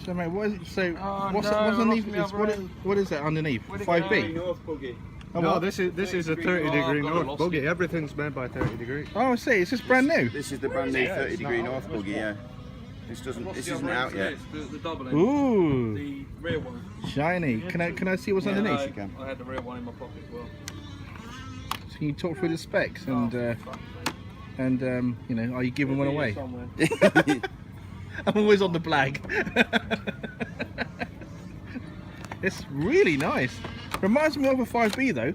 So mate, what is it? So what's no, underneath? What is that underneath? 5B. North buggy. Oh, No, what? this is a 30-degree north buggy. Everything's made by 30 degrees. Oh, I see. Is this brand new? This is the brand new 30-degree north buggy. Yeah. This isn't out yet. The double end. Ooh, The rear one. shiny. Can I see what's underneath? You can. I had the rear one in my pocket as well. So can you talk through the specs and you know, are you giving one away? Somewhere. I'm always on the blag. It's really nice. Reminds me of a 5B though.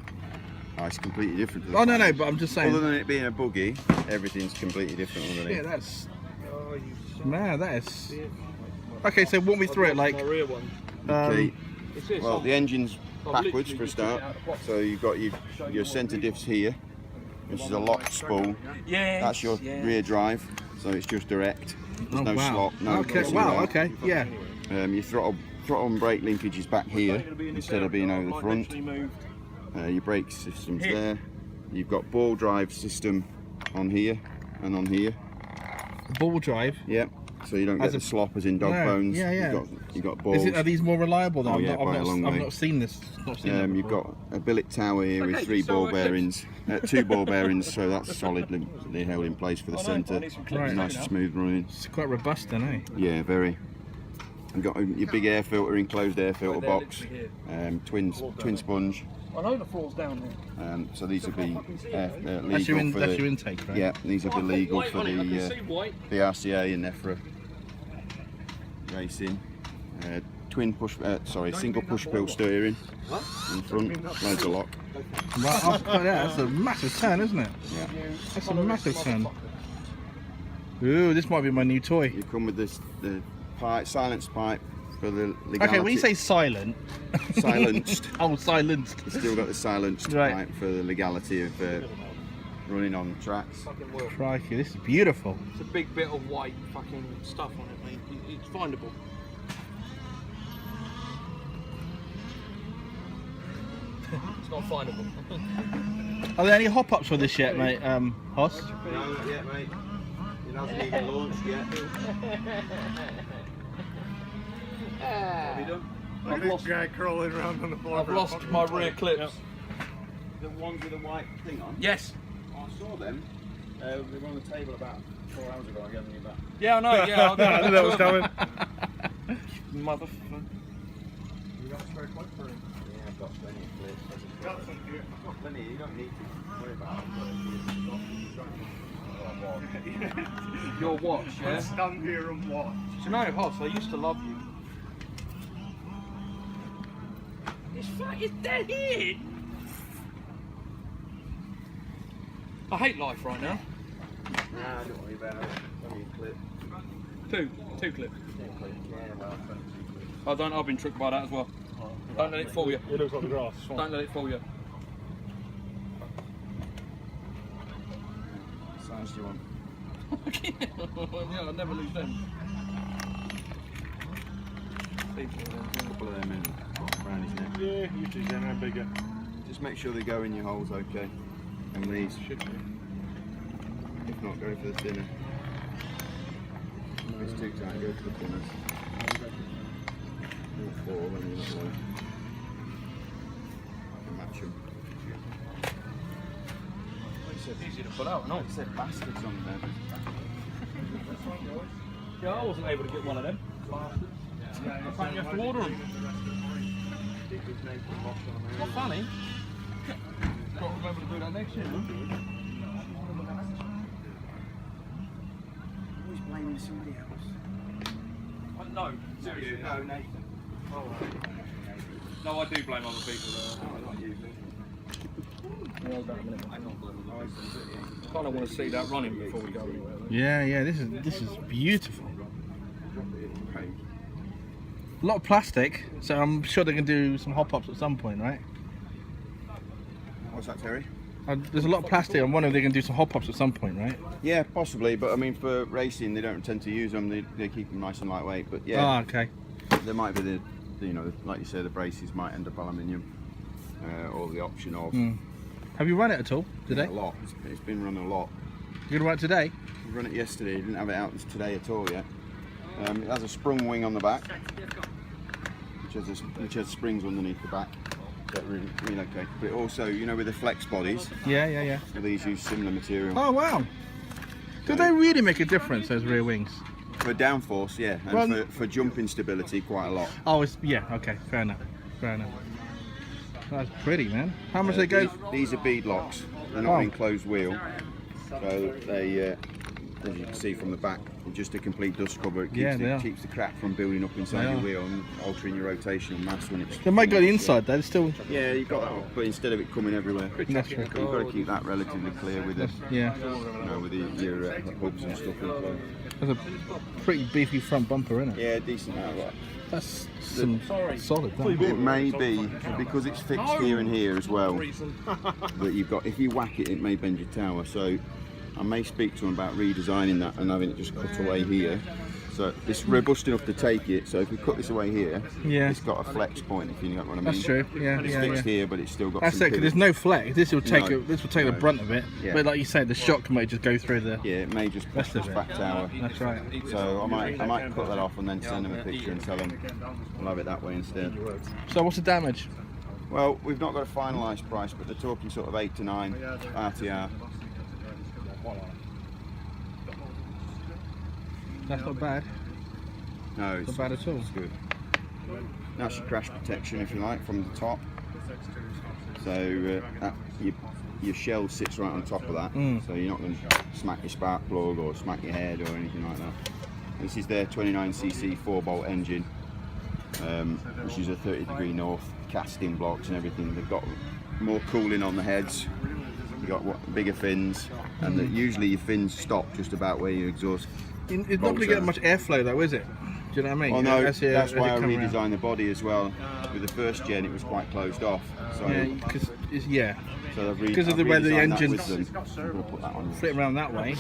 Oh, it's completely different. To the Oh no, but I'm just saying. Other than it being a buggy, everything's completely different underneath. Yeah, that's. Man, that is. Okay, so walk me through it. Like, My rear one. Okay. It's this. Well, the engine's I've backwards literally for a just took it start. out of the box. So you've got your centre diffs here, which is a locked spool. Yeah. That's your rear drive, so it's just direct. There's no wow. slot. No Okay. messing Wow. around. Okay. Yeah. Your throttle and brake linkage is back here instead of being over the front. Your brake system's there. You've got ball drive system on here and on here. Ball drive. Yep. So you don't get the slop as in dog bones. Yeah, yeah. You've got balls. Are these more reliable though? Oh, yeah, by a long I've way. not seen this. Not seen that You've before. got a billet tower here with 3 ball bearings, 2 ball bearings, so that's solidly held in place for the centre. Right. Nice and smooth running. It's quite robust then, eh? Yeah, very. You've got your big air filter, enclosed air filter box, twin sponge. I know the floor's down there. So these would be legal That's your for that's your intake, right? yeah, these would be legal White for on it, I can the see white. RCA and NEFRA racing. Single push pull steering in front, loads of lock. Right, oh, yeah, that's a massive turn, isn't it? Yeah. That's a massive turn. Ooh, this might be my new toy. You come with this the silence pipe for the legality. Okay, when you say silent, silenced, oh, silenced. it's still got the silenced Right. pipe for the legality of running on tracks. Fucking work. Crikey, this is beautiful. It's a big bit of white fucking stuff on it, mate. It's findable. It's not findable. Are there any hop-ups for this yet, mate, Hoss? No, not yet, mate. It hasn't even launched yet. Have you done? A big guy crawling around on the floor. I've lost my rear clips. The ones with the white thing on? Yes. I saw them. They were on the table about 4 hours ago. I gave them you back. Yeah, I know. Yeah, I knew that was coming. Motherfucker. You got a spare clip for him? Yeah, I've got plenty of clips. Got some here. I've got plenty. You don't need to worry about it. Your watch, yeah? Stand here and watch. Do you know, Hoss, I used to love you. It's dead here! I hate life right now. Nah, don't worry about it. Plenty of clips. Two clips. Yeah, well, I don't. I've been tricked by that as well. Don't let it fool you. It looks like the grass. Don't let it fool you. size do you want? Yeah, I'll never lose them. A couple of them in around his neck. Yeah, usually they're bigger. Just make sure they go in your holes okay. And these should be. If not, go for the thinner. If it's too tight, go for the thinners. All 4 and you're not low. Match them. It's easy to pull out, no? It said bastards on there. Yeah, I wasn't able to get one of them. Apparently you have to order them. Not funny. Got to remember to do that next year. Always blaming somebody else. No, seriously. No, Nathan. No, I do blame other people. No, not you. I kind of want to see that running before we go anywhere. Yeah, this is beautiful. A lot of plastic, so I'm sure they can do some hop-ups at some point, right? What's that, Terry? There's a lot of plastic. I'm wondering if they can do some hop-ups at some point, right? Yeah, possibly, but I mean for racing they don't tend to use them, they keep them nice and lightweight, but yeah. Ah, okay. There might be the, you know, like you say, the braces might end up aluminium, or the option of. Have you run it at all today? A lot. It's been run a lot. You're gonna run it today? We run it yesterday. Didn't have it out today at all yet. It has a sprung wing on the back, which has springs underneath the back that relocate. But also, you know, with the flex bodies, Yeah. so these use similar material. Oh wow. Do they really make a difference, those rear wings? For downforce, yeah, and Well, for jumping stability, quite a lot. Oh, yeah. Okay, fair enough. That's pretty, man. How much they go? These are bead locks. They're not an enclosed wheel, so they, as you can see from the back, they're just a complete dust cover. It keeps the crap from building up inside your wheel and altering your rotational mass when it's. They might go the inside though. Still. Yeah, you've got that, but instead of it coming everywhere, That's true. you've got to keep that relatively clear with the, Yeah. you know, with your hooks and stuff. That's a pretty beefy front bumper, isn't it? Yeah, decent outlet. That's some solid. It may be because it's fixed here and here as well that you've got. If you whack it, it may bend your tower. So I may speak to them about redesigning that and having it just cut away here. So it's robust enough to take it. So if we cut this away here, it's got a flex point. If you know what I mean. That's true. Yeah, it's fixed here, but it's still got. That's it. Because there's no flex. This will take the brunt of it. Yeah. But like you said, the shock might just go through the. Yeah, it may just push this back tower. That's right. So I might cut that off and then send them a picture and tell them we'll have it that way instead. So what's the damage? Well, we've not got a finalised price, but they're talking sort of 8 to 9 RTR. That's not bad. No, it's Not bad at all. It's good. That's your crash protection, if you like, from the top. So your shell sits right on top of that, so you're not going to smack your spark plug or smack your head or anything like that. This is their 29cc 4-bolt engine, which is a 30° north, casting blocks and everything. They've got more cooling on the heads. You've got bigger fins, and usually your fins stop just about where your exhaust. It's not going to get much airflow though, is it? Do you know what I mean? Oh no, that's why I redesigned redesigned the body as well. With the first gen, it was quite closed off. So because of the way the engine's flip around that way,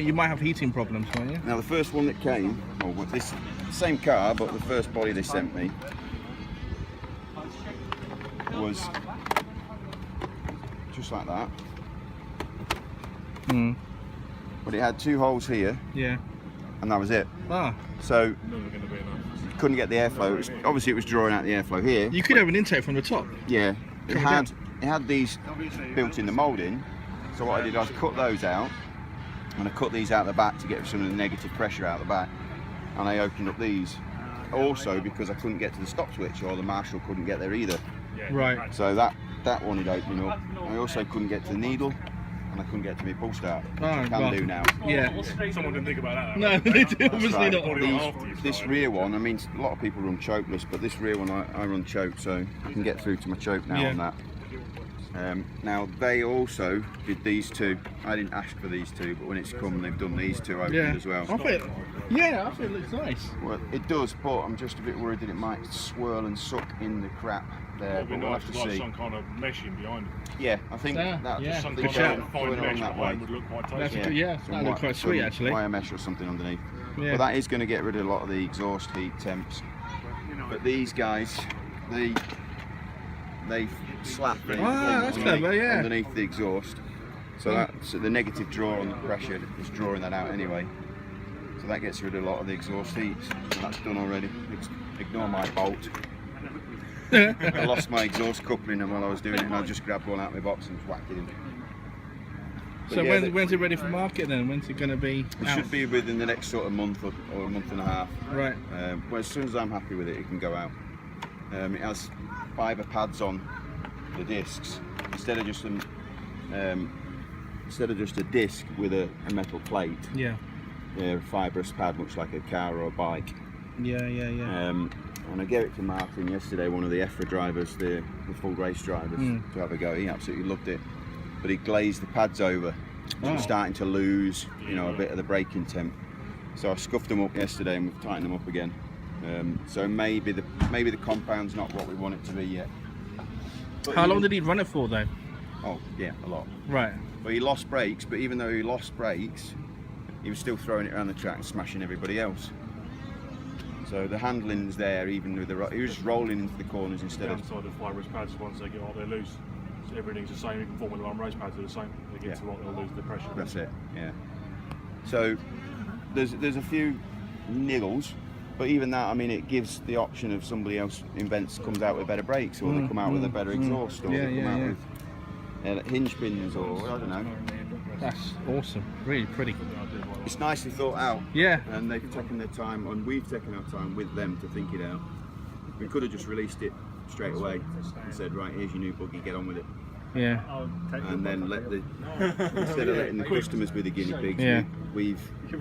you might have heating problems, won't you? Now the first one that came, this same car, but the first body they sent me was just like that. But it had 2 holes here. Yeah. And that was it. So couldn't get the airflow. Obviously it was drawing out the airflow here. You could have an intake from the top. Yeah. It had these built in the moulding. So what I did, I cut those out, and I cut these out the back to get some of the negative pressure out the back, and I opened up these. Also because I couldn't get to the stop switch, or the marshal couldn't get there either. Right. So that wanted opening up. I also couldn't get to the needle. And I couldn't get to my pull start, which I can do now. Yeah. Someone didn't think about that. No, they do, obviously not. This rear one, I mean, a lot of people run chokeless, but this rear one I run choke, so I can get through to my choke now on that. Now they also did these 2. I didn't ask for these 2, but when it's come, they've done these 2 opened as well. I think it looks nice. Well, it does, but I'm just a bit worried that it might swirl and suck in the crap there. But we'll have to see. Some kind of meshing behind it. Yeah, I think that yeah. Some think kind of going fine mesh that way would look quite That's tasty. that look quite sweet actually. Wire mesh or something underneath. Yeah. But that is going to get rid of a lot of the exhaust heat temps. But these guys, they slap underneath the exhaust. So that's the negative draw on the pressure is drawing that out anyway. So that gets rid of a lot of the exhaust heat. So that's done already. Ignore my bolt. I lost my exhaust coupling and while I was doing it, and I just grabbed one out of my box and whacked it in. But so when's it ready for market then? When's it going to be It out? should be within the next sort of month or a month and a half. Right. Well, as soon as I'm happy with it, it can go out. It has fibre pads on the discs instead of just a disc with a metal plate. Yeah. A fibrous pad, much like a car or a bike. Yeah. And I gave it to Martin yesterday, one of the EFRA drivers, the full race drivers, to have a go. He absolutely loved it. But he glazed the pads over. So it's starting to lose, a bit of the braking temp. So I scuffed them up yesterday and we've tightened them up again. So maybe the compound's not what we want it to be yet. But How long did he run it for though? Oh yeah, a lot. Right. But he lost brakes. But even though he lost brakes, he was still throwing it around the track and smashing everybody else. So the handling's there, even with he was just rolling into the corners instead of. The downside of fibrous pads, once they get out, they're loose. So everything's the same. Even Formula 1 race pads are the same. They get to what they'll lose the pressure. That's it. Yeah. So there's a few niggles. But even that, I mean, it gives the option of somebody else comes out with better brakes, or they come out with a better exhaust, or they come out with hinge pins, or I don't know. That's awesome. Really pretty. It's nicely thought out. Yeah. And they've taken their time, and we've taken our time with them to think it out. We could have just released it straight away and said, right, here's your new buggy, get on with it. Yeah. And then instead of letting the customers be the guinea pigs, we've been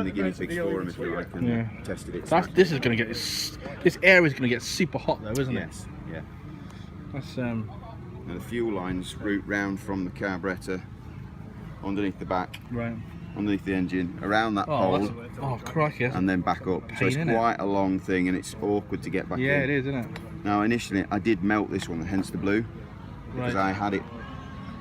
the guinea pigs for them, if you like, and tested it. This is going to get this area is going to get super hot though, isn't it? Yes. Yeah. That's Now the fuel lines route round from the carburettor underneath the back, underneath the engine, around that pole, crikey, and then back up. So it's quite a long thing, and it's awkward to get back in. Yeah, it is, isn't it? Now initially I did melt this one, hence the blue, because I had it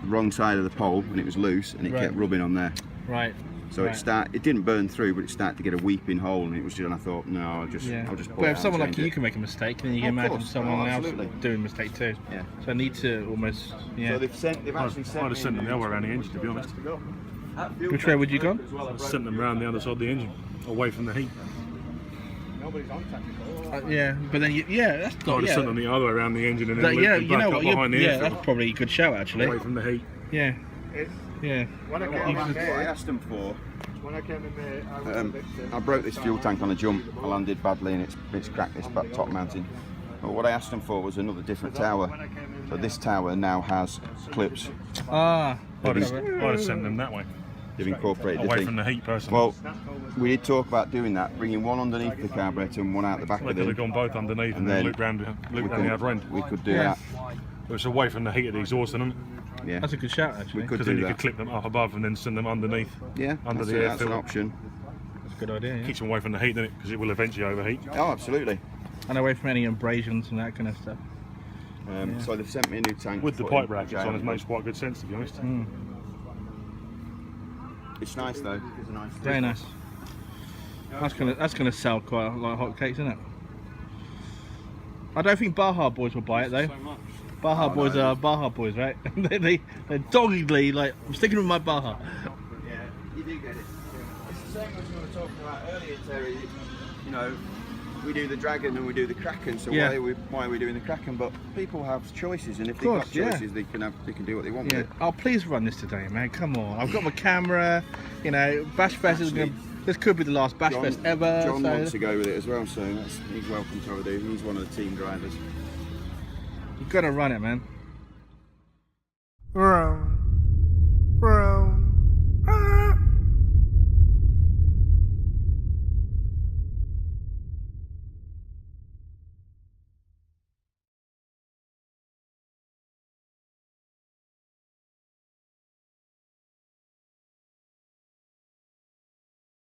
the wrong side of the pole and it was loose, and it kept rubbing on there. Right. So it didn't burn through, but it started to get a weeping hole, and it was just, and I thought, no, I'll just pull But it if out someone and like change you can make a mistake, then you can imagine someone else doing a mistake too. Yeah. So I need to almost, So they've actually sent I'd have sent them the other way around the engine, to be honest. Which way would you go? Sent them round the other side of the engine, away from the heat. Yeah, but then that's not. I'd have sent them the other way around the engine and then Yeah, looped them back up behind the airfield. that's probably a good show actually. Away from the heat. Yeah. Yeah. What I asked them for, When I came in there, I broke this fuel tank on a jump. I landed badly, and it's cracked this back top mounting. But what I asked them for was another different tower. So this tower now has clips. Ah. I'd have sent them that way. They've incorporated the Away thing. from the heat, personally. Well, we did talk about doing that, bringing one underneath the carburettor and one out the back They of could have it. gone both underneath and then loop round the other end. We could do that. It's away from the heat of the exhaust, isn't it? Yeah. That's a good shout actually. We could Because do then you that. could clip them up above and then send them underneath. Yeah, under the that's an airfield. option. That's a good idea. Yeah. Keeps them away from the heat, doesn't it? Because it will eventually overheat. Oh, absolutely. And away from any abrasions and that kind of stuff. So they've sent me a new tank. With the to put pipe in, brackets on, it makes quite good sense, to be honest. It's nice though. It's a nice. Very nice. That's gonna sell quite like hotcakes, isn't it? I don't think Baja boys will buy it though. Baja boys are Baja boys, right? they're doggedly like, I'm sticking with my Baja. Yeah, you do get it. It's the same as we were talking about earlier, Terry. You know, we do the Dragon and we do the Kraken, so why are we doing the Kraken? But people have choices, and if they've got choices, they can do what they want with it. Oh, please run this today, man. Come on. I've got my camera. You know, Bashfest is going to... This could be the last Bashfest ever. John wants to go with it as well, so he's welcome to have a do. He's one of the team drivers. You've got to run it, man. Bro.